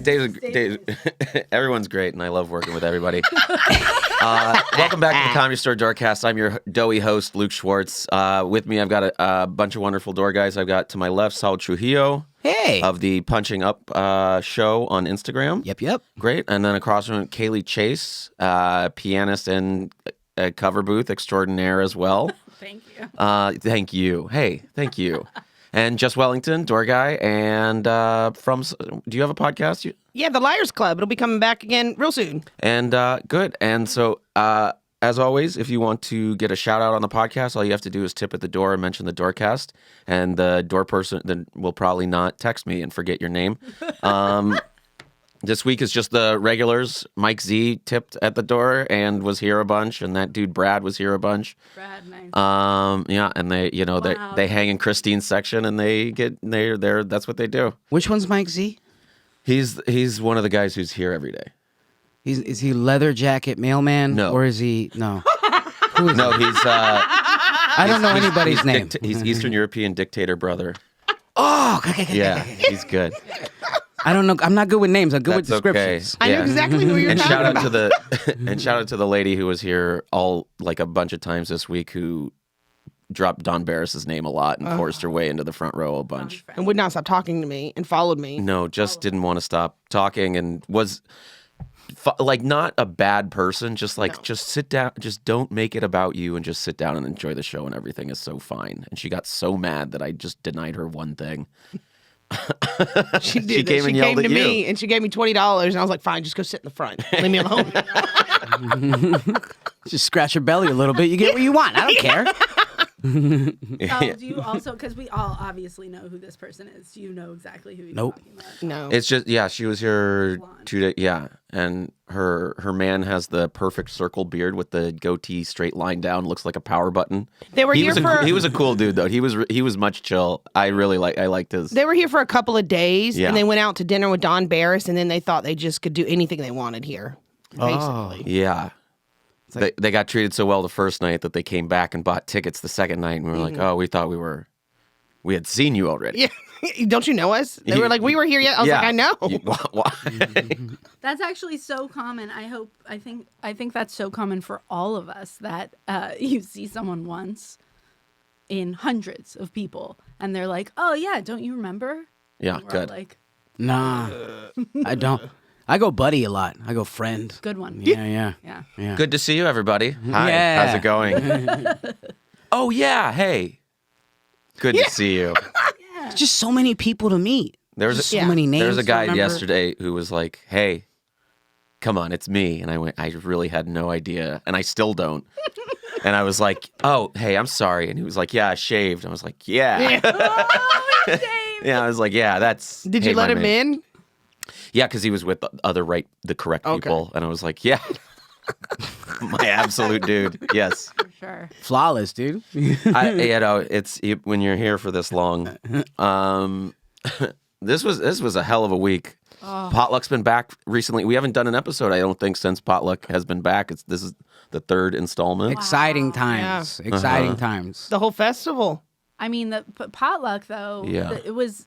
Dave, everyone's great, and I love working with everybody. Welcome back to the Comedy Store Doorcast. I'm your doughy host, Luke Schwartz. With me, I've got a bunch of wonderful door guys. I've got to my left, Saul Trujillo. Hey. Of the Punching Up show on Instagram. Yep. Great. And then across from Caley Chase, pianist and a cover booth extraordinaire as well. Thank you. Thank you. Hey, thank you. And Just Wellington, door guy, and do you have a podcast? Yeah, the Liars Club. It'll be coming back again real soon. And good. And so, as always, if you want to get a shout out on the podcast, all you have to do is tip at the door and mention the Doorcast, and the door person then will probably not text me and forget your name. This week is just the regulars. Mike Z tipped at the door and was here a bunch, and that dude Brad was here a bunch. Brad, nice. Yeah, and they, they hang in Christine's section, and they're that's what they do. Which one's Mike Z? He's one of the guys who's here every day. Is he leather jacket mailman? No. Or is he no? No, he's. I don't know anybody's name. He's Eastern European dictator brother. Oh, yeah, he's good. I don't know. I'm not good with names. I'm good with That's descriptions. Okay. I know exactly who you're talking about. Shout out to the lady who was here like a bunch of times this week who dropped Don Barris's name a lot and forced her way into the front row a bunch. And would not stop talking to me and followed me. No, just didn't want to stop talking and was like not a bad person. Just like just sit down. Just don't make it about you and just sit down and enjoy the show and everything is so fine. And she got so mad that I just denied her one thing. She did. She came and yelled to at me you. and she gave me $20 and I was like, fine, just go sit in the front. Leave me alone. Just scratch your belly a little bit. You get what you want. I don't care. Do you also, because we all obviously know who this person is, do you know exactly who you're talking about? No. It's just she was here 2 days. Yeah, and her man has the perfect circle beard with the goatee straight line down, looks like a power button. They were he here he was a cool dude though. He was much chill. I liked his. They were here for a couple of days Yeah. and they went out to dinner with Don Barris and then they thought they just could do anything they wanted here. Basically. Yeah. They got treated so well the first night that they came back and bought tickets the second night, and we were like, "Oh, we thought we had seen you already." Yeah. Don't you know us? They were like, "We were here yet." I was like, "I know." Why? That's actually so common. I think that's so common for all of us that you see someone once in hundreds of people, and they're like, "Oh yeah, don't you remember?" Yeah, And we're all good. like, Nah, I don't. I go buddy a lot. I go friend. good one. Yeah. Good to see you, everybody. Hi, Yeah. how's it going? Oh yeah, hey. Good to see you. It's just so many people to meet. There's So many names. There was a to guy remember. yesterday who was like, "Hey, come on, it's me," and I really had no idea, and I still don't. And I was like, "Oh, hey, I'm sorry," and he was like, "Yeah, I shaved." I was like, "Yeah." Oh, Yeah, I was like, "Yeah, that's." Did you let him in? Yeah, because he was with the correct people, and I was like, "Yeah, my absolute dude." Yes, for sure. Flawless, dude. it's when you're here for this long. This was a hell of a week. Potluck's been back recently. We haven't done an episode, I don't think, since Potluck has been back. This is the third installment. Exciting times. Yeah. Exciting times. The whole festival. I mean, the potluck though. Yeah. It was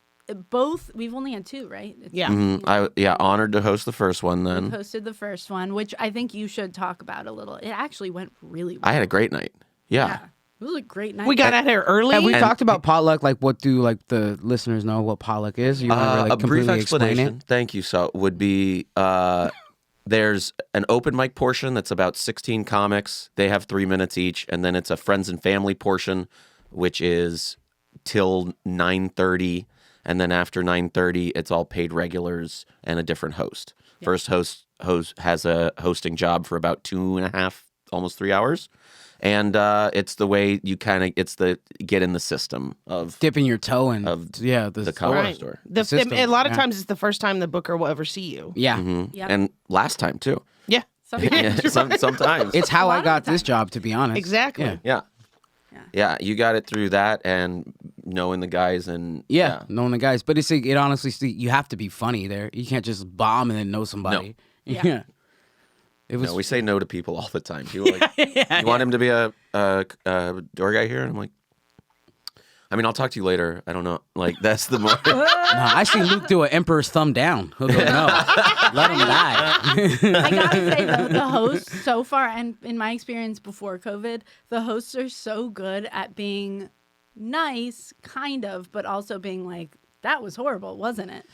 both. We've only had two, right? Yeah. Honored to host the first one. Then Posted the first one, which I think you should talk about a little. It actually went really well. I had a great night. Yeah. It was a great night. We got out here early. Have we And- talked about potluck? Like, what do the listeners know what potluck is? You want to really a brief completely explain explanation. it? Thank you. So would be there's an open mic portion that's about 16 comics. They have 3 minutes each, and then it's a friends and family portion, which is till 9:30, and then after 9:30, it's all paid regulars and a different host. Yeah. First host has a hosting job for about 2.5, almost 3 hours. And it's the way you it's the get in the system of Dipping your toe in. Of the comedy Right. store. system, A lot of yeah. times it's the first time the booker will ever see you. Yeah. Mhm. Yep. And last time too. Yeah. Yeah, sometimes. It's how A lot I of got the this time. job, to be honest. Exactly. Yeah. Yeah, you got it through that and knowing the guys and Yeah, knowing the guys. But it honestly, you have to be funny there. You can't just bomb and then know somebody. Yeah. Yeah. It was. No, we say no to people all the time. People are like, you want him to be a door guy here? And I'm like, I mean, I'll talk to you later. I don't know. Like, that's the more. No, I see Luke do an emperor's thumb down. He'll go, no, let him die. I gotta say though, the hosts so far, and in my experience before COVID, the hosts are so good at being nice, kind of, but also being like, that was horrible, wasn't it?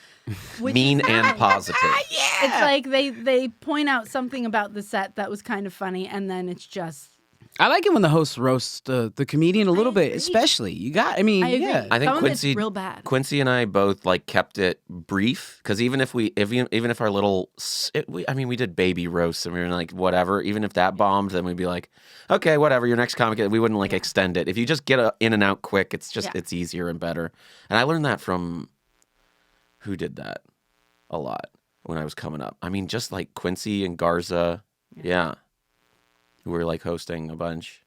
Which Mean is and nice. positive. It's like they point out something about the set that was kind of funny, and then it's just. I like it when the host roasts the comedian a little bit, agree. especially. I agree. Yeah. I think Some of it's Quincy real bad. Quincy and I both like kept it brief because even if our little we did baby roasts and we were like whatever, even if that bombed, then we'd be like, okay, whatever, your next comic, we wouldn't like extend it. If you just get in and out quick, it's easier and better. And I learned that from who did that a lot when I was coming up. I mean, just like Quincy and Garza, who were like hosting a bunch.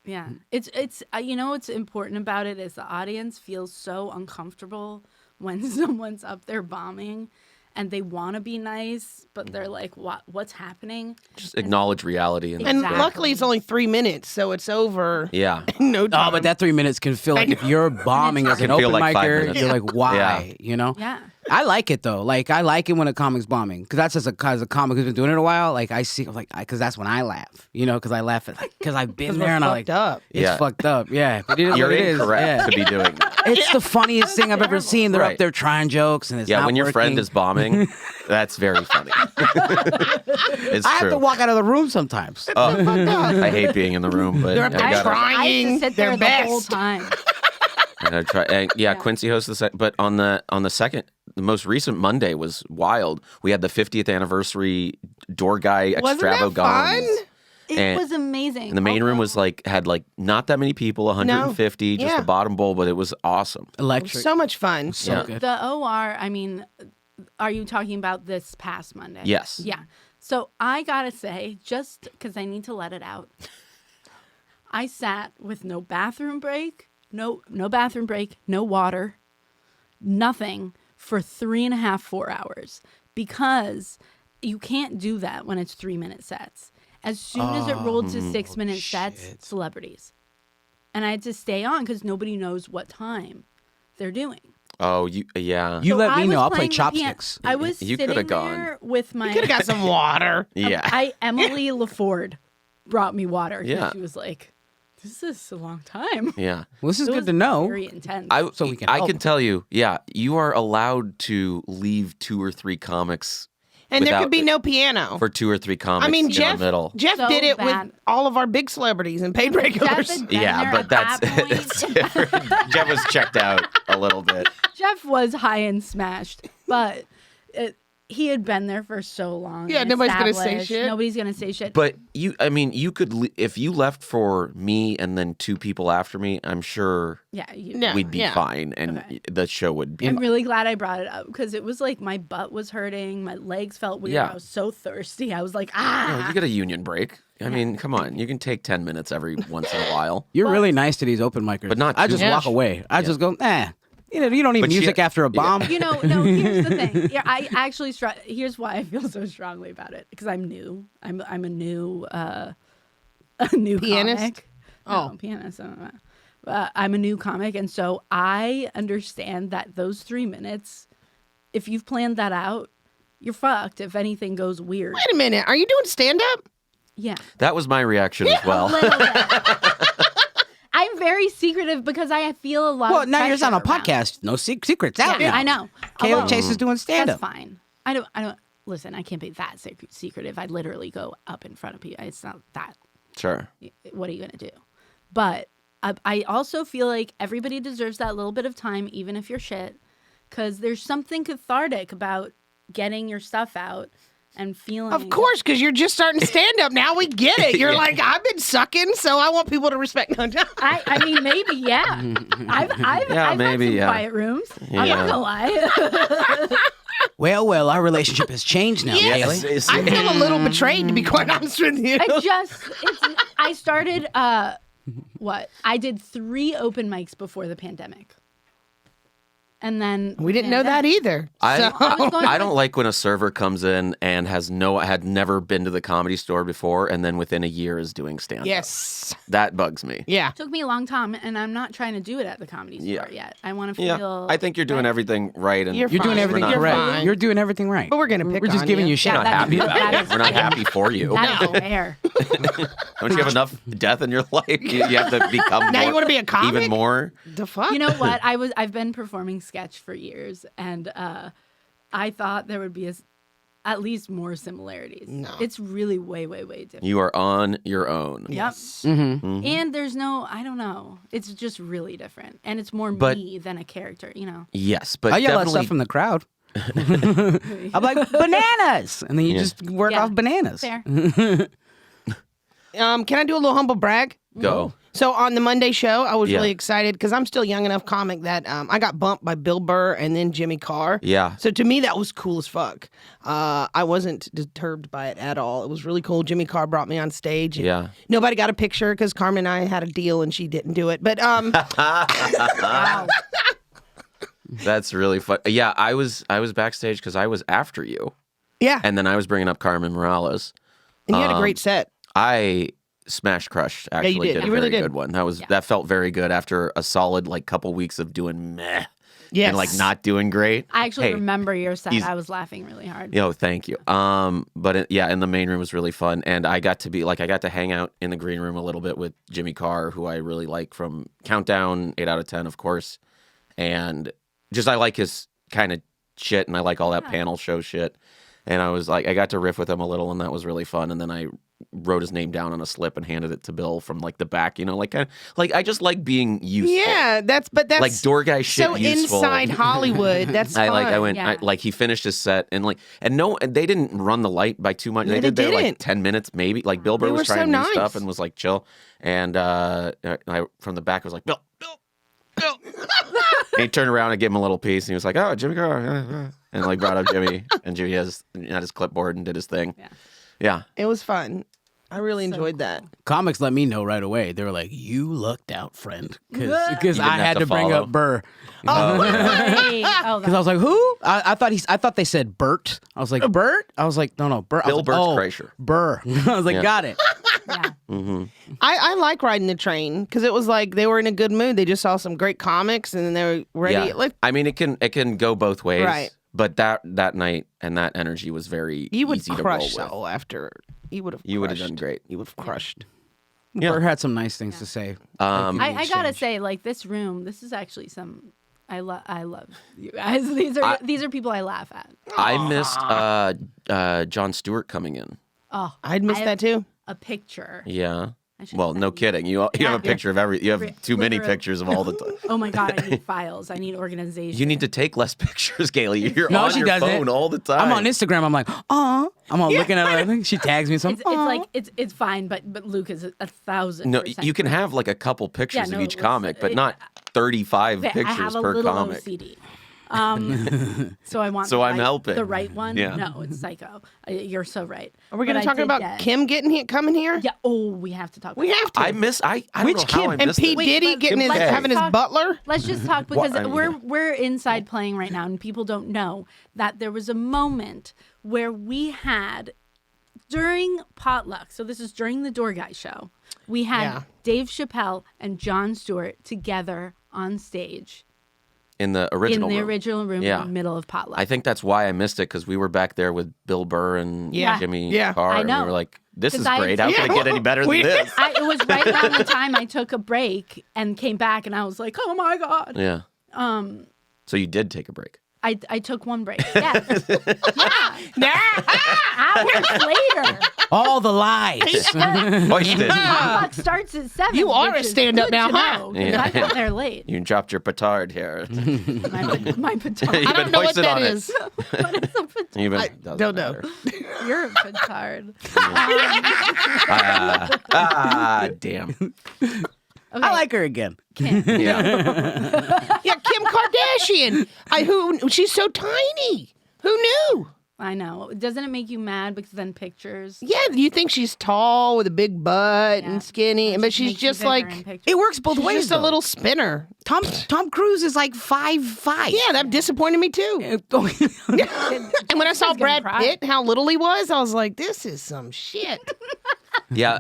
Yeah, it's what's important about it is the audience feels so uncomfortable when someone's up there bombing, and they want to be nice, but they're like, what's happening? Just acknowledge reality. And Exactly. luckily, it's only 3 minutes, so it's over. Yeah. in no time. Oh, but that 3 minutes can feel like if you're bombing as It an can feel open like 5 micer, minutes. you're like, why? Yeah. You know? Yeah. I like it though. Like I like it when a comic's bombing because that's just as a comic who's been doing it a while. Like I see, like because that's when I laugh. You know, because I laugh at because I've been there and I like fucked up. it's Yeah. fucked up. Yeah, but it is You're what it is. incorrect Yeah. to be doing that. It's the funniest thing I've ever seen. They're Right. up there trying jokes and it's Yeah, not when your friend working. is bombing, that's very funny. It's I true. have to walk out of the room sometimes. I hate being in the room, but They're up there I gotta, trying. I used to sit Their there the whole best. time. I gotta try. And yeah, Quincy hosts the second, but on the second, the most recent Monday was wild. We had the 50th anniversary door guy Wasn't that extravaganza. fun? It And- was amazing. And the main room was had not that many people, 150, just Yeah. the bottom bowl, but it was awesome. Electric. So much fun. So Yeah. good. The OR, I mean, are you talking about this past Monday? Yes. Yeah. So I gotta say, just because I need to let it out, I sat with no bathroom break, no bathroom break, no water, nothing for 3.5, 4 hours because you can't do that when it's 3-minute sets. As soon as it rolled to 6-minute sets, celebrities. And I had to stay on because nobody knows what time they're doing. Oh, yeah. You So let me I was know. I'll play playing the piano. chopsticks. I was You sitting coulda gone. there with my. Could have got some water. yeah. Emily LaFord brought me water. 'Cause Yeah. She was like, "This is a long time." yeah. Well, this is It good was to know. Very intense. So we can I help. can tell you, yeah, you are allowed to leave 2 or 3 comics And there without could be it- no piano. for 2 or 3 comics I mean, in Jeff the middle. So did it bad. with all of our big celebrities and paid regulars. Jeff had been Yeah, there but at that's that it's point. different. Jeff was checked out a little bit. Jeff was high and smashed, but he had been there for so long. Yeah, and nobody's gonna say established. shit. Nobody's gonna say shit. But you could if you left for me and then 2 people after me, I'm sure yeah, No. we'd be yeah. fine and Okay. the show would be. I'm really glad I brought it up because it was like my butt was hurting, my legs felt weird. Yeah. I was so thirsty. I was like, Oh, you get a union break. I mean, come on, you can take 10 minutes every once in a while. You're really nice to these open micers. But not I too just much. walk away. I just go, You know, you don't need But she- music after a bomb. You know, no, here's the thing. Yeah, I actually here's why I feel so strongly about it because I'm new. I'm a new Pianist? comic. No, pianist. I don't know. I'm a new comic, and so I understand that those 3 minutes, if you've planned that out, you're fucked. If anything goes weird, Wait a minute. Are you doing stand up? yeah, That was my reaction as a well. little bit. I'm very secretive because I feel a lot. Well, of now you're on a pressure around it. podcast. No secrets out Yeah, now. I know. Caley Alone. Chase is doing stand That's up. fine. I don't listen. I can't be that secretive. I literally go up in front of people. It's not that. Sure. What are you gonna do? But I also feel like everybody deserves that little bit of time, even if you're shit, because there's something cathartic about getting your stuff out and feeling. Of course, because you're just starting stand up now. We get it. You're like, I've been sucking, so I want people to respect. No, I mean, maybe, yeah. I've maybe, had some yeah. quiet rooms. I'm not Yeah. gonna lie. Well, our relationship has changed now, Caley. I feel a little betrayed, to be quite honest with you. I started. What? I did 3 open mics before the pandemic, and then We didn't know that either. I was going I to- don't like when a server comes in and had never been to the Comedy Store before, and then within a year is doing stand-up. Yes. That bugs me. Yeah. took me a long time, and I'm not trying to do it at the Comedy Store yet. I want to Yeah, feel. I think you're doing everything right. And You're You're doing fine. everything We're not- correct. fine. You're doing everything right. But we're gonna pick We're just on giving you. you shit. We're not happy about that it. is- We're not happy for you. That is fair. Don't you have enough death in your life? You have to become Now more, you want to be a comic? even more. The fuck? You know what? I've been performing sketch for years, and I thought there would be at least more similarities. No. It's really way, way, way different. You are on your own. Yep. Mm-hmm. And there's no, I don't know. It's just really different, and it's more But- me than a character. You know. Yes, but I yell at definitely stuff from the crowd. I'm like, bananas! And then you just work Yeah. off bananas. Fair. Can I do a little humble brag? go. So on the Monday show, I was Yeah. really excited because I'm still young enough comic that I got bumped by Bill Burr and then Jimmy Carr. Yeah. So to me, that was cool as fuck. I wasn't disturbed by it at all. It was really cool. Jimmy Carr brought me on stage. Yeah. Nobody got a picture because Carmen and I had a deal and she didn't do it. But Wow. That's really fun. Yeah, I was backstage because I was after you, yeah, and then I was bringing up Carmen Morales. and you had a great set. I smash crushed. Actually, did. a You really very did. good one. That felt very good after a solid couple weeks of doing meh and not doing great. I actually Hey, remember your set. he's- I was laughing really hard. Thank you. But in the main room was really fun, and I got to hang out in the green room a little bit with Jimmy Carr, who I really like from Countdown, 8 out of 10, of course, and just I like his kind of shit, and I like all that panel show shit, and I was like, I got to riff with him a little, and that was really fun, and then I wrote his name down on a slip and handed it to Bill from the back, I just like being useful. Yeah, that's like door guy shit. so useful. inside Hollywood. That's I fun. went Yeah. he finished his set and they didn't run the light by too much. Yeah, They they did their didn't. 10 minutes maybe. Like Bill Burr They was were so trying new nice. stuff and was like chill. And I from the back was like Bill. And he turned around and gave him a little piece and he was like, "Oh, Jimmy Carr," and brought up Jimmy and Jimmy had his clipboard and did his thing. Yeah. It was fun. I really enjoyed that. Comics let me know right away. They were like, "You lucked out, friend," because You I didn't have had to to bring follow. up Burr. Hey, oh, Because I was like, "Who?" I thought they said Bert. I was like, "Bert." I was like, "No, Bert." I Bill was like, Burt's "Oh, Kreischer. Burr." I was like, Yeah. "Got it." yeah. I like riding the train because it was like they were in a good mood. They just saw some great comics and then they were ready. Yeah. Like I mean, it can go both ways. Right. But that night and that energy was very you would easy to roll crush with. Saul after. You would have done great. You would have crushed. Yeah. Burr had some nice things to say. I gotta say, this room, this is actually some. I love you guys. These are people I laugh at. I missed John Stewart coming in. Oh, I'd miss I that have too. A picture. Yeah. I should Well, send no you. kidding. You have a picture of every. You have too many Literally. pictures of all the time. Oh my god, I need files. I need organization. You need to take less pictures, Gailey. You're No, on she your doesn't. phone all the time. I'm on Instagram. I'm like, "Aw." I'm all looking at her. I think she tags me some. It's fine, but Luke is 1,000%. No, you can have a couple pictures Yeah, of no, each comic, but it- not 35 I pictures have a per little comic. OCD. So I want. So the I'm right, helping. the right one. Yeah. No, it's psycho. You're so right. Are we going But to I talk did about get- Kim coming here? Yeah. Oh, we have to talk. We about have to. I don't Which know Kim? how I and missed P it. Wait, Diddy but- getting his, Kim K. having his Talk- butler. Let's just talk because I mean, yeah. we're inside playing right now, and people don't know that there was a moment where we had during potluck. So this is during the Door Guy show. We had Yeah. Dave Chappelle and Jon Stewart together on stage In the in original the room. original room Yeah. in the middle of potluck. I think that's why I missed it because we were back there with Bill Burr and Yeah. Jimmy Yeah. Carr. I And know. we were like, this 'Cause is I- great. How can it get any better than We- this? It was right around the time I took a break and came back, and I was like, "Oh my god!" Yeah. So you did take a break. I took one break. Yes. Hours later. All the lies. Hoisted. Potluck starts at 7. You are which a is stand-up good now, to huh? know, 'cause I got there late. You dropped your petard here. My petard. You've I don't been know what hoisted that on it. is. What is a petard? You've been, I doesn't don't know. matter. You're a petard. Damn. Okay, I like her again. Kim. Yeah. Yeah, Kim Kardashian. She's so tiny. Who knew? I know. Doesn't it make you mad because then pictures? Yeah, you think she's tall with a big butt Yeah. and skinny, It but just she's makes you just bigger like in pictures. It works both she's ways. just a though. little spinner. Tom Cruise is like 5'5". Yeah, that disappointed me too. And when I saw gonna Brad cry. Pitt, how little he was, I was like, this is some shit. Yeah,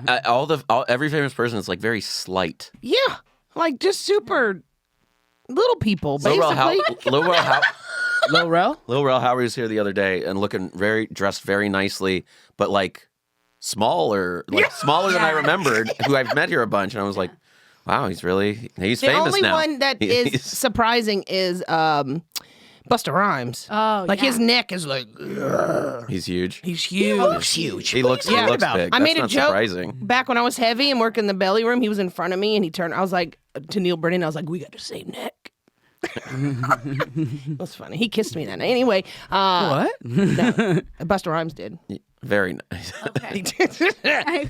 every famous person is like very slight. Yeah, like just super little people, Lil basically. Lil Rel? Howery was here the other day and looking dressed very nicely, but like smaller than I remembered. Who I've met here a bunch, and I was like, wow, he's The famous only now. one that is surprising is Busta Rhymes. Oh, Like yeah. his neck is like, He's huge. he's huge. Huge. He looks big. I That's made a not joke surprising. back when I was heavy and working the belly room. He was in front of me and he turned. I was like, to Neil Brennan, I was like, we got the same neck. It was funny. He kissed me that night. Anyway, What? Busta Rhymes did. Very nice. Okay.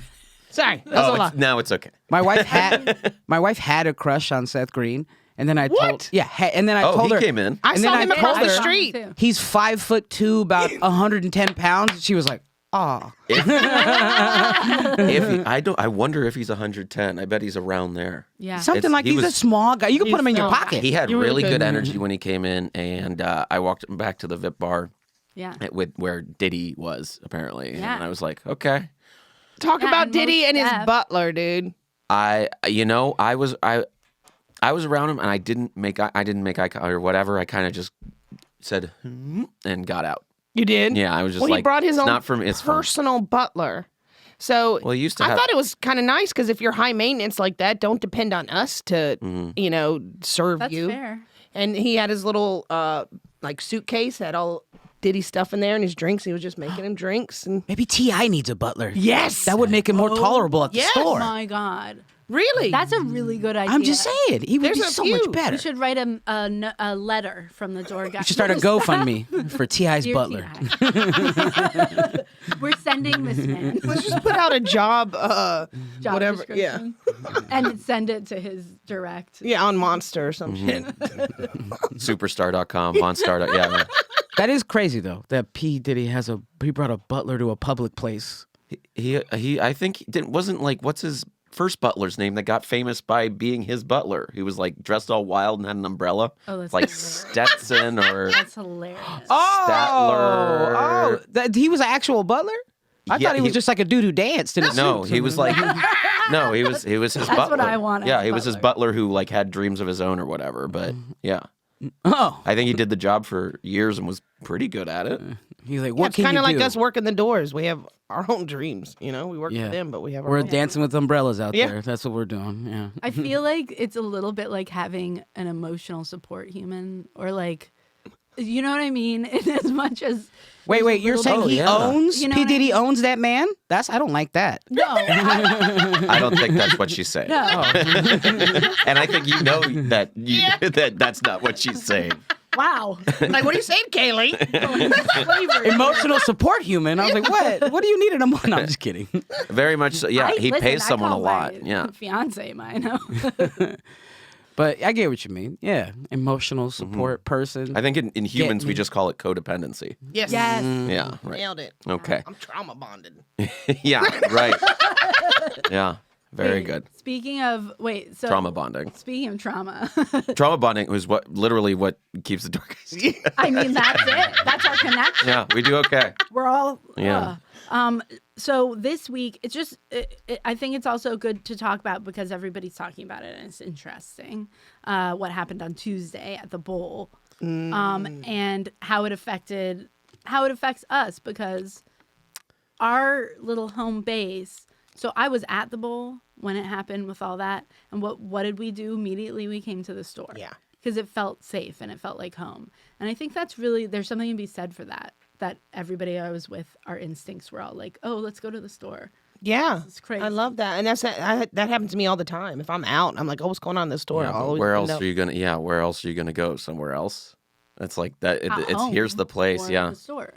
Sorry, that's a lot. Now it's okay. My wife had a crush on Seth Green, and then I What? told and then I Oh, told he her came in. I and saw then him I across told the her- street. Too. he's 5'2", about 110 pounds. She was like, "Ah." I wonder if he's 110. I bet he's around there. Yeah. Something like he he's a was- small guy. You can put him in your small. pocket. He had You really really could. good energy when he came in, and I walked him back to the VIP bar Yeah. with where Diddy was apparently, Yeah. and I was like, okay. Talk Yeah, about and Diddy most and his Def. butler, dude. I was around him, and I didn't make eye contact or whatever. I kind of just said and got out. You did? Yeah, I was just Well, like, he brought his it's own not from it's from. personal butler. So Well, he used to I have. thought it was kind of nice because if you're high maintenance like that, don't depend on us to, serve That's you. fair. And he had his little like suitcase, had all Diddy stuff in there and his drinks. He was just making him drinks. And Maybe T.I. needs a butler. yes, That would make him more tolerable at the yes. store. Oh my God. really. That's a really good idea. I'm just saying, he would There's be a so few. much better. We should write a letter from the door guy. You should start a GoFundMe for T.I.'s Dear butler. T.I. We're sending this man Let's just put out a job, job whatever. Yeah, description and send it to his direct. yeah, on Monster or some shit. Superstar.com, Monstar. Yeah, That is crazy though. That P Diddy he brought a butler to a public place. he. I think he wasn't like what's his first butler's name that got famous by being his butler. He was like dressed all wild and had an umbrella. Oh, that's like hilarious. Stetson or That's hilarious. Statler. He was an actual butler. I Yeah, thought he was he- just like a dude who danced in a No, suit. he was like no, he was his That's butler. what I want as Yeah, a he was his butler. butler who like had dreams of his own or whatever. But yeah, Oh, I think he did the job for years and was pretty good at it. he's like, Yeah, what it's can kind you of like do? us working the doors. We have our own dreams. We work Yeah. for them, but we have our We're own. dancing with umbrellas out Yeah. there. That's what we're doing. Yeah. I feel like it's a little bit like having an emotional support human, or like, you know what I mean? In as much as Wait, you're saying Oh, he yeah. owns You know P what I Diddy mean? owns that man? I don't like that. no, I don't think that's what she's saying. no. And I think you know that that's not what she's saying. Wow. Like, what are you saying, Kaylee? Emotional support human. I was like, what? What do you need in a month? No, I'm just kidding. Very much so. Yeah, he pays someone a lot. Yeah. Fiance mine. But I get what you mean. Yeah, emotional support person. I think in humans me. we just call it codependency. Yes. Yes. Yeah, right. Nailed it. Okay. I'm trauma bonded. Yeah, right. Yeah, very good. Speaking of Trauma bonding. Speaking of trauma, Trauma bonding was literally what keeps the Doorcast. I mean that's it. That's our connection. Yeah, we do okay. We're all Yeah. So this week, it's just I think it's also good to talk about because everybody's talking about it and it's interesting. What happened on Tuesday at the bowl, and how it affects us because our little home base. So I was at the bowl when it happened with all that, and what did we do immediately? We came to the store. Yeah. Because it felt safe and it felt like home. And I think that's really, there's something to be said for that. That everybody I was with, our instincts were all like, oh, let's go to the store. Yeah. It's crazy. I love that. And that happens to me all the time. If I'm out, I'm like, oh, what's going on in the store? Yeah, I'll but always where end else up- are you gonna? Yeah, where else are you gonna go? Somewhere else? It's like that. At It's here's home the place. or Yeah. The store.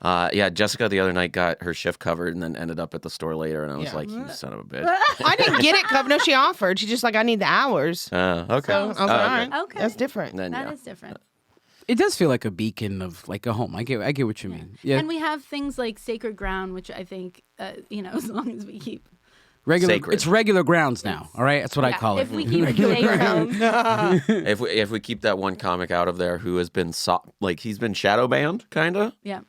Yeah. Jessica the other night got her shift covered and then ended up at the store later, and I was Yeah. like, you son of a bitch. I didn't get it covered. No, she offered. She's just like, I need the hours. Okay. So I was like, all right. Okay. That's different. Then That yeah. is different. It does feel like a beacon of like a home. I get what you mean. Yeah. And we have things like Sacred Ground, which I think, as long as we keep Sacred. It's regular grounds now. All right, that's what I call it. If we keep sacred, if we keep that one comic out of there who has been he's been shadow banned, kind of. yeah.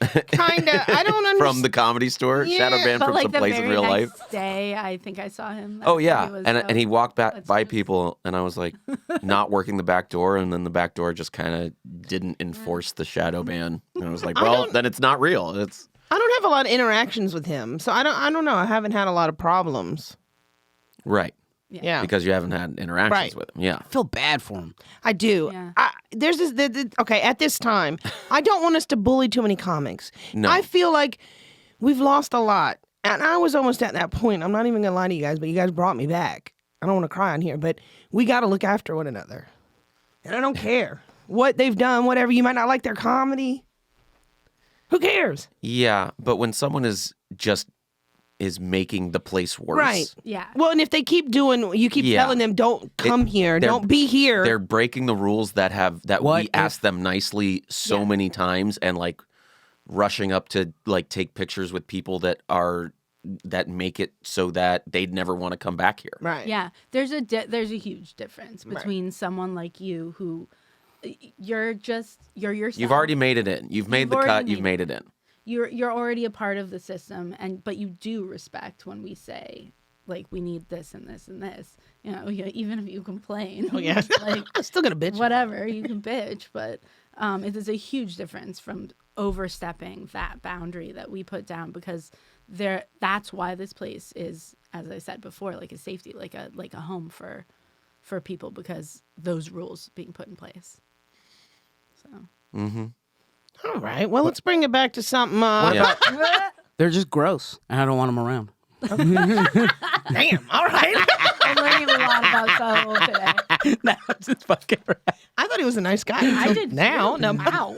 Kinda. I don't understand. From the Comedy Store, shadow banned But from like some the place very in real next life. day, I think I saw him. Oh yeah, was and he walked by just- people, and I was like, not working the back door, and then the back door just kind of didn't enforce the shadow ban, and I was like, well, then it's not real. It's I don't have a lot of interactions with him, so I don't know. I haven't had a lot of problems. right Yeah. because you haven't had interactions Right. with him. Yeah, I feel bad for him. I do. Yeah. There's this. Okay, at this time, I don't want us to bully too many comics. No. I feel like we've lost a lot, and I was almost at that point. I'm not even gonna lie to you guys, but you guys brought me back. I don't want to cry on here, but we got to look after one another, and I don't care what they've done. Whatever, you might not like their comedy. Who cares? yeah, but when someone is making the place worse, Right. Yeah. Well, and if they keep doing, you keep Yeah. telling them, don't come here, they're- don't be here. they're breaking the rules that What we if- asked them nicely so Yeah. many times, and like rushing up to like take pictures with people that make it so that they'd never want to come back here. Right. Yeah, there's a huge difference between someone like you who you're yourself. You've already made it in. You've made the already cut. You've made made it in. You're already a part of the system, but you do respect when we say like we need this and this and this. Even if you complain. Oh yeah. like I'm still gonna bitch. whatever you can bitch, but it is a huge difference from overstepping that boundary that we put down because that's why this place is, as I said before, like a safety, like a home for people because those rules being put in place. So All right. Well, let's bring it back to something. Yeah. They're just gross, and I don't want them around. Damn. All right. I'm learning a lot about Saul today. No, just fucking right. I thought he was a nice guy. I did now. too. No, Wow.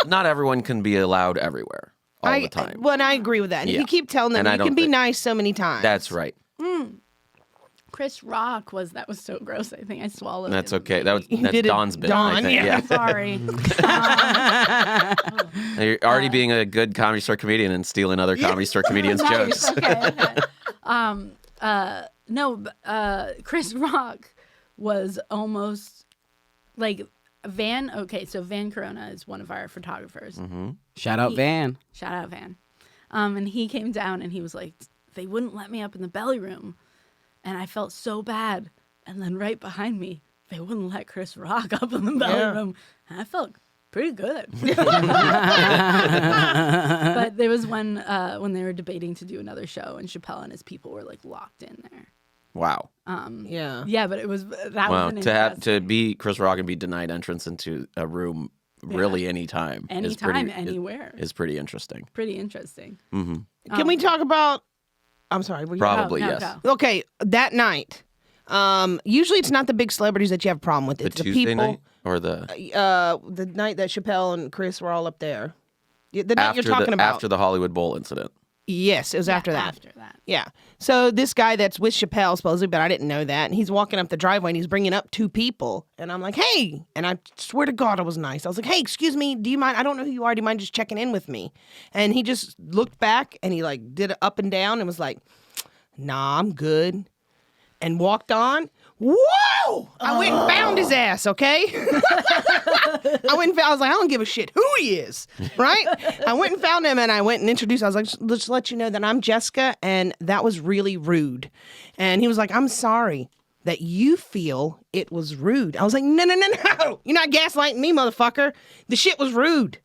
Not everyone can be allowed everywhere all the time. Well, and I agree with that. And if Yeah. you keep telling them And I you can don't be think- nice so many times. That's right. Chris Rock was so gross. I think I swallowed. That's him. okay. That's did it- Dawn's bit. Dawn, I think. yeah. Yeah. Sorry. You're already being a good Comedy Store comedian and stealing other Comedy Store comedians' Nice. jokes. Okay. Chris Rock was almost like Van. Okay, so Van Corona is one of our photographers. Mm-hmm. Shout out Van. Shout out Van. And he came down and he was like, they wouldn't let me up in the belly room. And I felt so bad. And then right behind me, they wouldn't let Chris Rock up in the belly room. And I felt pretty good. But there was when they were debating to do another show and Chappelle and his people were like locked in there. Wow. Yeah. Yeah, but it was that Wow. was an To be Chris Rock and be denied entrance into a room really anytime anywhere. is pretty interesting. Pretty interesting. Can we talk about? I'm sorry. were you- Probably, No, yes. go. Okay, that night. Usually it's not the big celebrities that you have a problem with. The It's the Tuesday people. night or the The night that Chappelle and Chris were all up there. The night after you're talking about. after the Hollywood Bowl incident. Yes, it was after that. After that. Yeah. So this guy that's with Chappelle supposedly, but I didn't know that. And he's walking up the driveway and he's bringing up two people. And I'm like, hey. And I swear to God, I was nice. I was like, hey, excuse me. Do you mind? I don't know who you are. Do you mind just checking in with me? And he just looked back and he like did it up and down and was like, nah, I'm good. And walked on. Whoa! I went and found his ass, okay? I was like, I don't give a shit who he is, right? I went and found him and I went and introduced. I was like, let's let you know that I'm Jessica, and that was really rude. And he was like, I'm sorry that you feel it was rude. I was like, no. You're not gaslighting me, motherfucker. The shit was rude.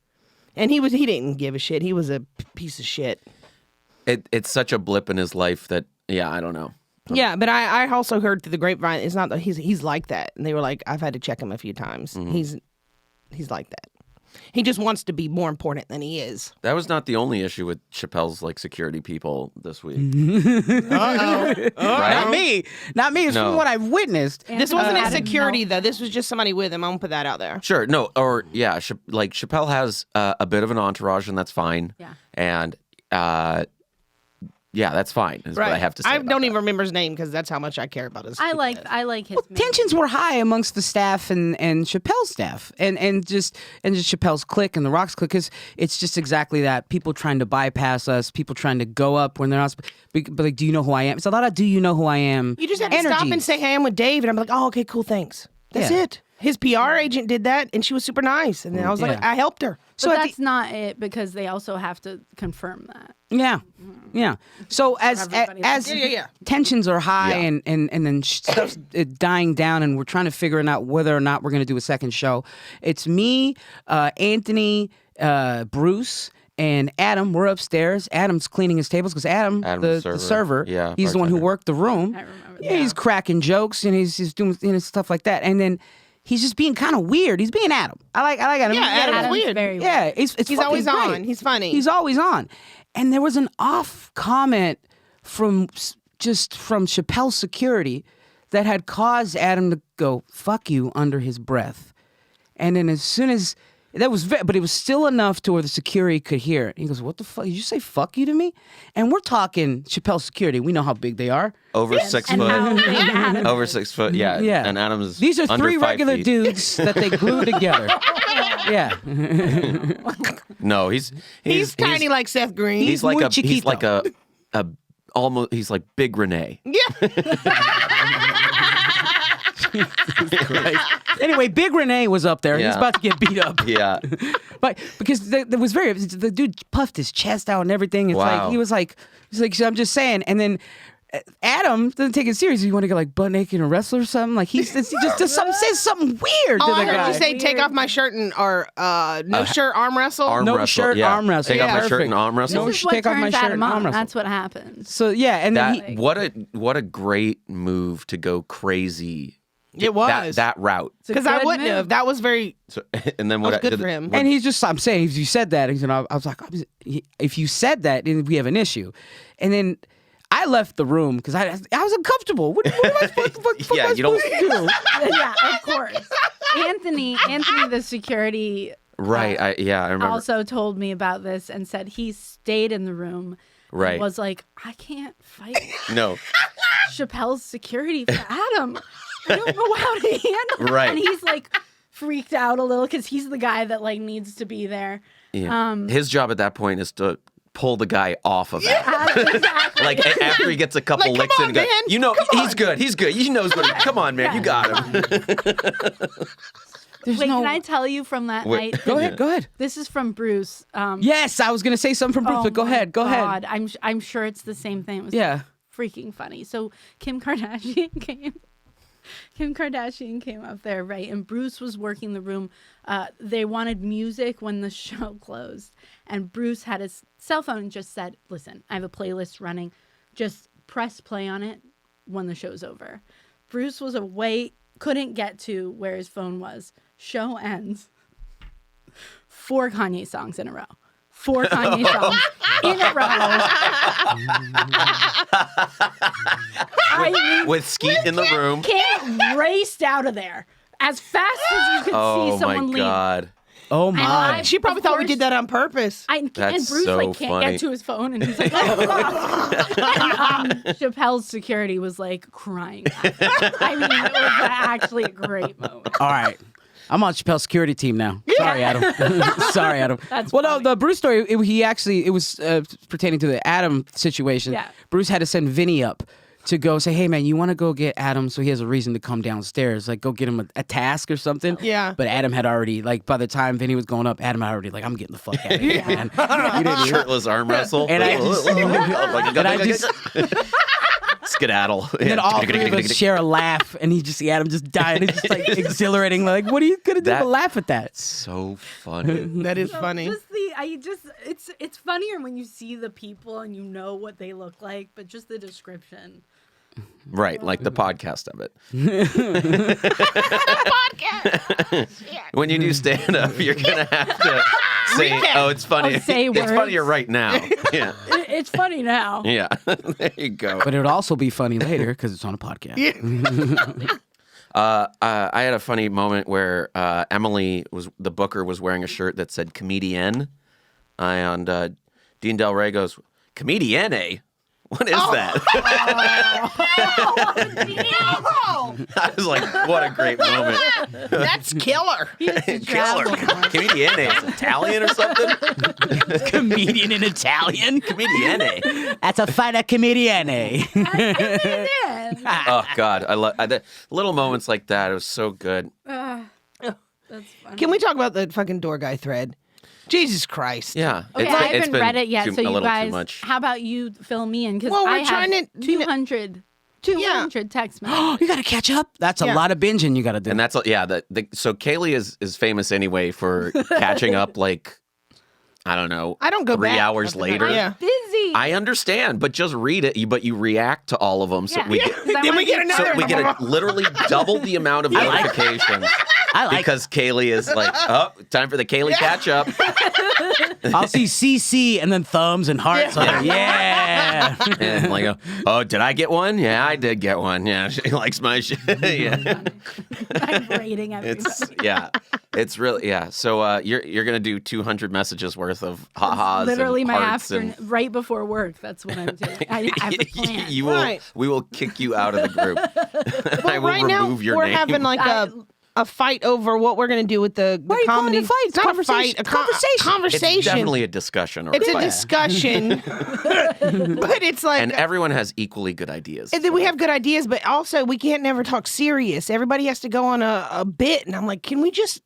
And he didn't give a shit. He was a piece of shit. It's such a blip in his life that I don't know. Yeah, but I also heard through the grapevine, it's not that he's like that. And they were like, I've had to check him a few times. He's like that. He just wants to be more important than he is. That was not the only issue with Chappelle's like security people this week. Not me. Not me. It's No. from what I've witnessed. This wasn't his Adam security, Mel- though. This was just somebody with him. I'm going to put that out there. Sure, no, or yeah, like Chappelle has a bit of an entourage, and that's fine. Yeah. And Yeah, that's fine. Is Right. what I have to say. I about don't that. even remember his name because that's how much I care about his. I like his. Well, tensions were high amongst the staff and Chappelle's staff and just Chappelle's clique and the Rock's clique, because it's just exactly that. People trying to bypass us, people trying to go up when they're not. But like, do you know who I am? It's a lot of do you know who I am? You just have to stop and say, hey, I'm with Dave. And I'm like, oh, okay, cool, thanks. That's Yeah. it. His PR agent did that, and she was super nice. And then I was like, Yeah. I helped her. So that's not it, because they also have to confirm that. Yeah, yeah. So as Everybody Yeah. tensions are high Yeah. and then stuff's dying down, and we're trying to figure out whether or not we're going to do a second show. It's me, Anthony, Bruce, and Adam. We're upstairs. Adam's cleaning his tables because Adam, Adam's the the server, server. Yeah, he's the one who bartender. worked the room. I remember Yeah, he's cracking jokes and he's doing stuff like that, and then. He's just being kind of weird. He's being Adam. I like Adam. Yeah, Adam's Adam's weird. very Yeah, it's He's fucking always great. on. He's funny. He's always on. And there was an off comment from Chappelle's security that had caused Adam to go "fuck you" under his breath. And then as soon as that was, but it was still enough to where the security could hear it. He goes, "What the fuck? Did you say fuck you to me?" And we're talking Chappelle's security. We know how big they are. Over 6 And how foot. big Adam Over is. 6 foot. Yeah. Yeah. And Adam's These are under 3 5 regular feet. dudes that they glue together. Yeah. No, he's He's tiny like Seth Green. He's He's like muy a he's chiquito. like a almost he's like Big Renee. yeah. Anyway, Big Renee was up there. He was Yeah. about to get beat up. Yeah. But because there was the dude puffed his chest out and everything. It's Wow. like he's like, I'm just saying. And then Adam doesn't take it seriously. You want to go like butt naked and wrestle or something? Like he just does something, says something weird Oh, to I the heard guy. you say take off my shirt and or no shirt arm wrestle. Arm No wrestle. shirt, yeah. arm wrestle. Take off Yeah. my shirt Perfect. and arm wrestle. No This is should what take off my turns shirt Adam and arm on. wrestle. That's what happens. So yeah, and then That what a great move to go crazy. It was. that route. It's a Because I good wouldn't move. have. That was very. So, and then That was what? good for him. and he's just, I'm saying, if you said that, he's, I was like, if you said that, then we have an issue. And then I left the room because I was uncomfortable. What am I supposed what Yeah, am I you don't- supposed to do? Yeah, of course. Anthony, the security, Right. I remember. also told me about this and said he stayed in the room. and Right. was like, I can't fight No. Chappelle's security for Adam. I don't know how to handle it. Right. And he's like freaked out a little because he's the guy that like needs to be there. Yeah. His job at that point is to pull the guy off of that. Adam, exactly. Like after he gets a couple Like, licks come in, on, go, man. you know, Come he's good. He's good. He knows what. Come on, man. You got him. There's Wait, no. can I tell you from that Wait. night? Go ahead. Go ahead. This is from Bruce. Yes, I was gonna say something from Bruce, Oh but go my ahead. Go ahead. God, I'm sure it's the same thing. It was Yeah. freaking funny. So Kim Kardashian came up there, right? And Bruce was working the room. They wanted music when the show closed. And Bruce had his cell phone and just said, listen, I have a playlist running. Just press play on it when the show's over. Bruce was away, couldn't get to where his phone was. Show ends. 4 Kanye songs in a row. 4 Kanye songs in a row. With Skeet in the room. Kim raced out of there as fast as you could Oh see someone my leave. God. Oh And my. I- She probably of thought we course- did that on purpose. And That's Bruce so like can't funny. get to his phone, and he's like, "Oh fuck!" And Chappelle's security was like crying. I mean, it was actually a great moment. All right. I'm on Chappelle's security team now. Sorry, Adam. Sorry, Adam. That's well, no, funny. the Bruce story, it was pertaining to the Adam situation. Yeah. Bruce had to send Vinny up to go say, hey, man, you want to go get Adam so he has a reason to come downstairs. Like, go get him a task or something. Yeah. But Adam had already, like, by the time Vinny was going up, Adam had already, like, I'm getting the fuck out of here, man. You didn't Shirtless arm wrestle. And I just- and I just- Skedaddle. And then all three of us share a laugh, and Adam just died. It's just like exhilarating. Like, what are you gonna do That- but laugh at that? So funny. That is funny. It's funnier when you see the people and you know what they look like, but just the description. Right, like the podcast of it. When you do stand up, you're gonna have to say, "Oh, it's funny. Oh, say it's words. funnier right now." Yeah, It's funny now. yeah. There you go. But it would also be funny later because it's on a podcast. I had a funny moment where Emily the booker was wearing a shirt that said "comedienne," and Dean Del Rey goes, "Comedienne? What is that? I was like, what a great moment. That's killer. Killer. Comedian. It's Italian or something? Comedian in Italian. Comedian. That's a fine comedian. Oh, God. I love little moments like that. It was so good. That's funny. Can we talk about the fucking door guy thread? Jesus Christ. Yeah. Okay, I it's haven't been read it yet, so a you little guys, too much. how about you fill me in? Because Well, we're I have trying to- 200 text messages. You got to catch up. That's a lot of binging you got to do. And that's, so Caley is famous anyway for catching up, like, I don't know. I don't go 3 back. hours later. Yeah. Busy. I understand, but just read it, but you react to all of them. So Yeah. we Yeah. get, Then we get another. so we get literally double the amount of notifications. I like Because Caley is like, oh, time for the Caley catch up. I'll see CC and then thumbs and hearts. Yeah. And I'm like, oh, did I get one? Yeah, I did get one. Yeah, she likes my shit. Yeah, I'm rating everybody. it's really So you're gonna do 200 messages worth of ha-has. Literally and my hearts afternoon, right before work. That's what I'm doing. I have a plan. You will. Right. We will kick you out of the group. I will Right now, remove your we're name. having like a fight over what we're going to do with the Why are you calling comedy. it a fight? It's not a fight. A Conversation. conversation. It's definitely a discussion. Or It's a a fight. discussion. But it's like. And everyone has equally good ideas. And then we have good ideas, but also we can't never talk serious. Everybody has to go on a bit. And I'm like, can we just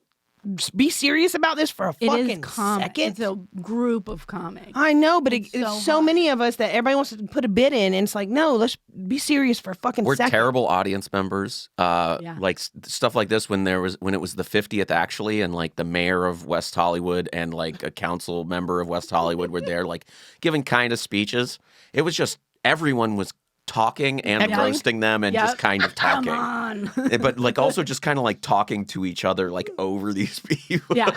be serious about this for a It fucking is comic. second? It's a group of comics. I know, but it's so so hard. many of us that everybody wants to put a bit in, and it's like, no, let's be serious for a fucking We're second. terrible audience members. Yeah. Like stuff like this when it was the 50th actually, and like the mayor of West Hollywood and like a council member of West Hollywood were there, like giving kind of speeches. It was just everyone was talking and Echoing? roasting them and Yep. just kind of Come talking. on. But like also just kind of like talking to each other like over these people. Yeah.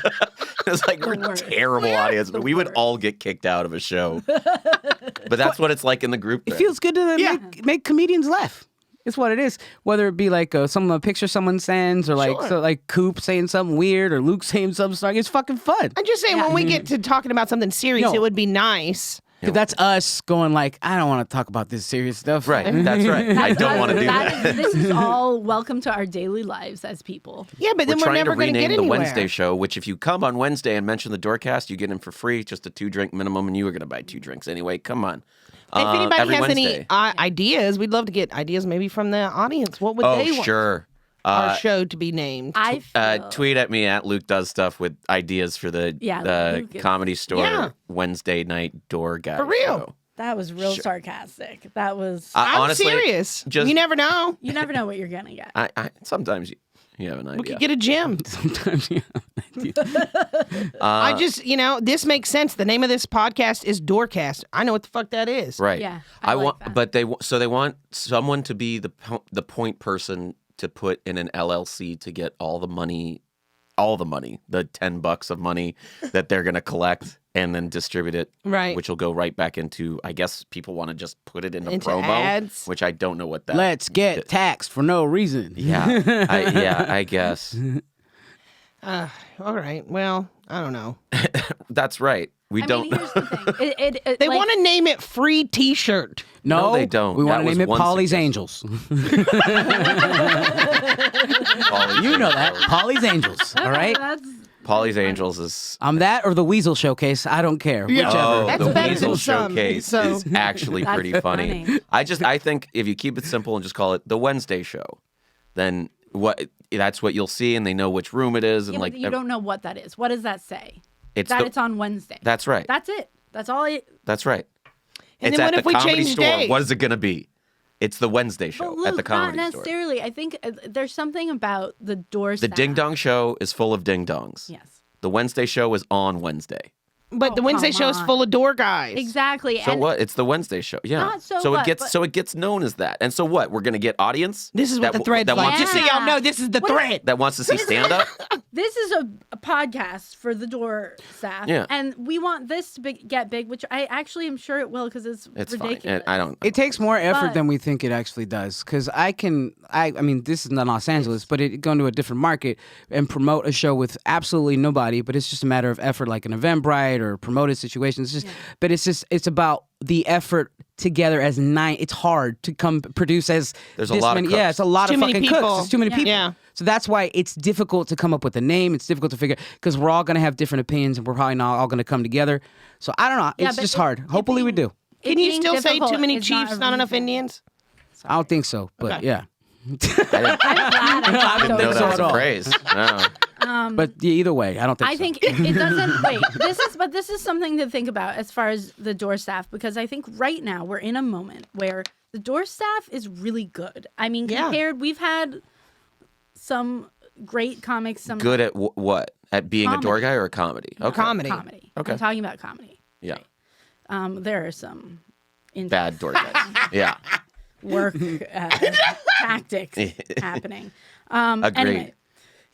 It's like we're worst. terrible audience, but we would all get kicked out of a show. But that's what it's like in the group. It thread. feels good to Yeah. make comedians laugh. It's what it is. Whether it be like a picture someone sends, or like Sure. like Coop saying something weird, or Luke saying something strong. It's fucking fun. I'm just saying, when we get to talking about something serious, No. it would be nice. 'Cause that's us going like, I don't want to talk about this serious stuff. Right. That's right. I don't want to do that. This is all welcome to our daily lives as people. Yeah, but then We're we're trying never to going to rename get the anywhere. Wednesday show, which if you come on Wednesday and mention the Doorcast, you get in for free, just a 2-drink minimum, and you were going to buy 2 drinks anyway. Come on. If anybody every has Wednesday. any ideas, we'd love to get ideas maybe from the audience. What would Oh, they want sure. our show to be named? I feel Tweet at me at Luke Does Stuff with ideas for the Luke is- Comedy Store Yeah. Wednesday night door guy. For real. show. that was real sarcastic. That was. I'm Honestly, serious. just- you never know. You never know what you're gonna get. I sometimes you have an idea. We could get a gym. Sometimes, yeah. I just, this makes sense. The name of this podcast is Doorcast. I know what the fuck that is. Right. Yeah, I like want, that. but they want someone to be the point person to put in an LLC to get all the money, the $10 of money that they're gonna collect and then distribute it, Right. Which will go right back into. I guess people want to just put it into promo, ads. which I don't know what that. Let's get taxed for no reason. Yeah, I guess All right. Well, I don't know. that's right. We I don't. mean, here's the thing. It They like, want to name it Free T-shirt. No, they don't. We want That to name was it one Polly's suggestion. Angels. Polly's You know that. Angels. Polly's Angels. All right. That's Polly's Angels is. I'm that or the Weasel Showcase. I don't care. Whichever. Oh, That's the better Weasel than some, Showcase so- is actually That's pretty funny. funny. I think if you keep it simple and just call it the Wednesday Show, then that's what you'll see, and they know which room it is, and yeah, like but you don't know what that is. What does that say? it's That the- it's on Wednesday. That's right. That's it. That's all. That's right. And it's then at what if the we Comedy change Store. days? What is it going to be? It's the Wednesday But show Luke, at the Comedy not Store. necessarily. I think there's something about the door. The Ding Dong Show is full of ding dongs. Yes. The Wednesday show is on Wednesday. But the Wednesday come show is on. full of door guys. Exactly. So and what? It's the Wednesday show. Yeah. Not so what, but- it gets known as that. And so what? We're going to get audience. This is what that the thread's that like. wants to Just so see, y'all know, this is the What is- thread. that wants to see stand up. This is a podcast for the door staff. Yeah. And we want this to get big, which I actually am sure it will because it's It's fine. ridiculous. And I don't. It takes more effort But- than we think it actually does. Because I mean, this is not Los Angeles, but go into a different market and promote a show with absolutely nobody. But it's just a matter of effort, like an Eventbrite or promoted situations. It's just, but it's about the effort together as 9. It's hard to come produce as There's a this lot of many. Yeah, cooks. it's a lot Too of many fucking people. cooks. It's too many people. Yeah. So that's why it's difficult to come up with a name. It's difficult to figure because we're all gonna have different opinions and we're probably not all gonna come together. So I don't know. Yeah, It's but just hard. Hopefully we do. Can you being still say difficult too many is not Chiefs, a not enough reason. Indians? I don't think so, but Okay. yeah. I'm glad I Didn't know talked so that was at a all. phrase. No. But yeah, either way, I don't think. I so. think it doesn't. Wait, this is something to think about as far as the door staff, because I think right now we're in a moment where the door staff is really good. I mean, Yeah. we've had some great comics, some Good at what? At being a door guy or a comedy? Okay. Comedy. comedy. Okay. I'm talking about comedy. Yeah. There are some Bad door guys. Yeah. work tactics happening. Agreed. Anyway,